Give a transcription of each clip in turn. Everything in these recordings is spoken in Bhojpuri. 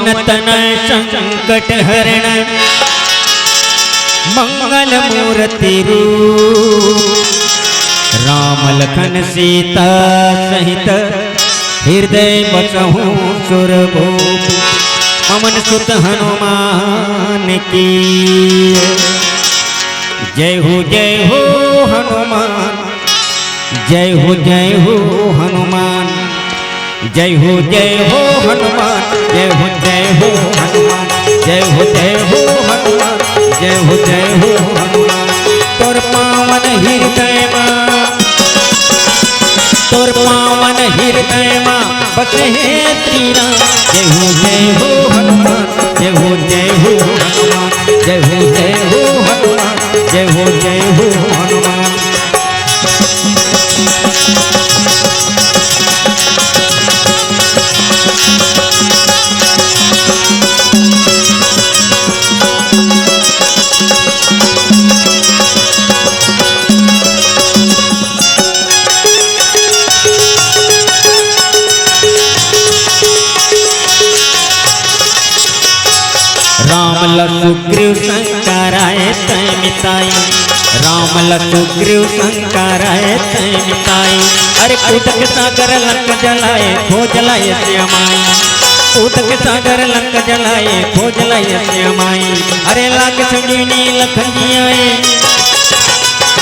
पवन तनय संकट हरण मंगल मूर्ति रूप राम लखन सीता सहित हृदय बसहु सुरभूप पवन सुत हनुमान की जय हो हनुमान जय हो हनुमान जय हो हनुमान जय हो हनुमान जय हो हनुमान जय हो हनुमान तोर पावन हृदय मां बसे है तीरा जय हो हनुमान जय हो हनुमान जय हो हनुमान जय हो हनुमान राम लखुग्रीव शंकराय तय मिताई राम लखुग्रीव शंकराय तय मिताई अरे कूटक सागर लंक जलाए खो जलाए श्यामाई कूटक सागर लंक जलाए खो जलाए श्यामाई अरे लाख संजीवनी लखन जी आए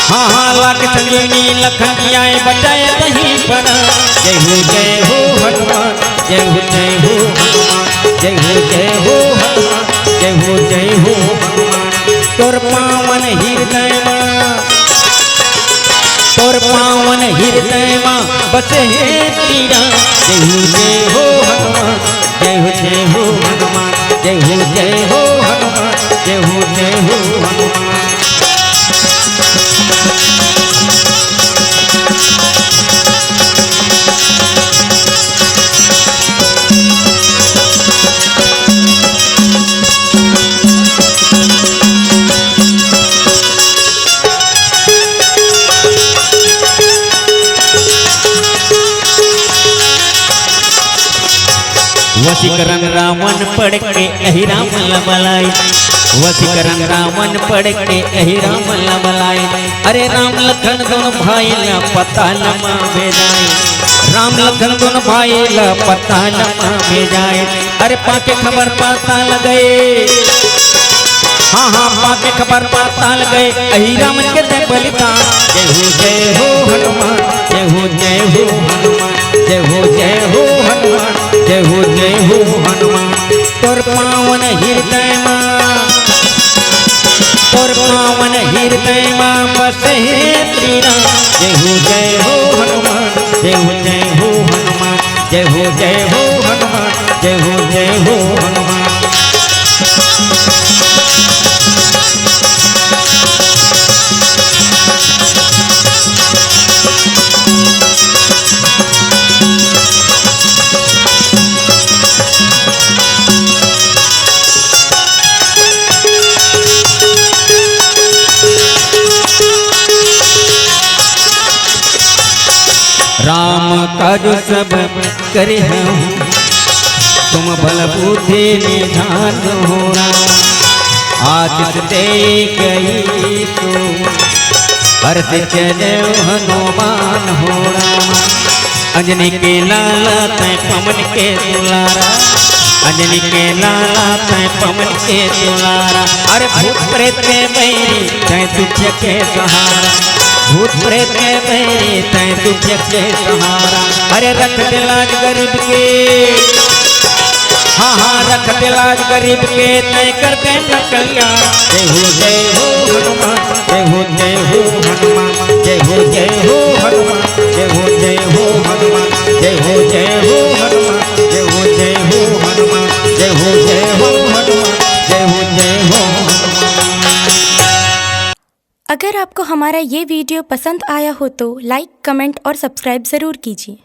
हाँ लाख संजीवनी लखन जी आए बचाए कहीं पर जय हो हनुमान जय हो हनुमान जय हो हनुमान जय हो हनुमान तोर पावन हृदय मां बसे है तीरा जय हो हनुमान जय हो हनुमान जय हो हनुमान जय हो हनुमान वशीकरण रावण पड़ के अहि राम लबलाई वशीकरण रावण पड़ के अहि राम लबलाई अरे राम लखन दोनों भाई ला पता लमा भेजाए राम लखन दोनों भाई ला पता लमा भेजाए अरे पाके खबर पता लगे हाँ पाके खबर पता लगे अहि राम के दे बलिदान जय हो हनुमान जय हो हनुमान जय हो हनुमान जय हो हनुमान तोर पावन हृदय मां बसे तीरा जय हो हनुमान जय हो हनुमान जय हो हनुमान जय हो हनुमान राम काज सब करे हम तुम बल बुद्धि निधान हो आशीष दे गई तो हर्ष चले हनुमान हो अंजनी के लाला तय पवन के दुलारा अंजनी के लाला तय पवन के दुलारा अरे भूत प्रेत के बैरी तय दुख के सहारा भूत प्रेत के बैरी तय दुख के सहारा अरे रख दिलाज गरीब के हाँ रख दिलाज गरीब के तय करते न कल्याण जय हो हनुमान जय हो हनुमान जय हो हनुमान जय हो हनुमान जय हो हनुमान जय हो हनुमान जय हो हनुमान जय हो हनुमान। अगर आपको हमारा ये वीडियो पसंद आया हो तो लाइक, कमेंट और सब्सक्राइब ज़रूर कीजिए।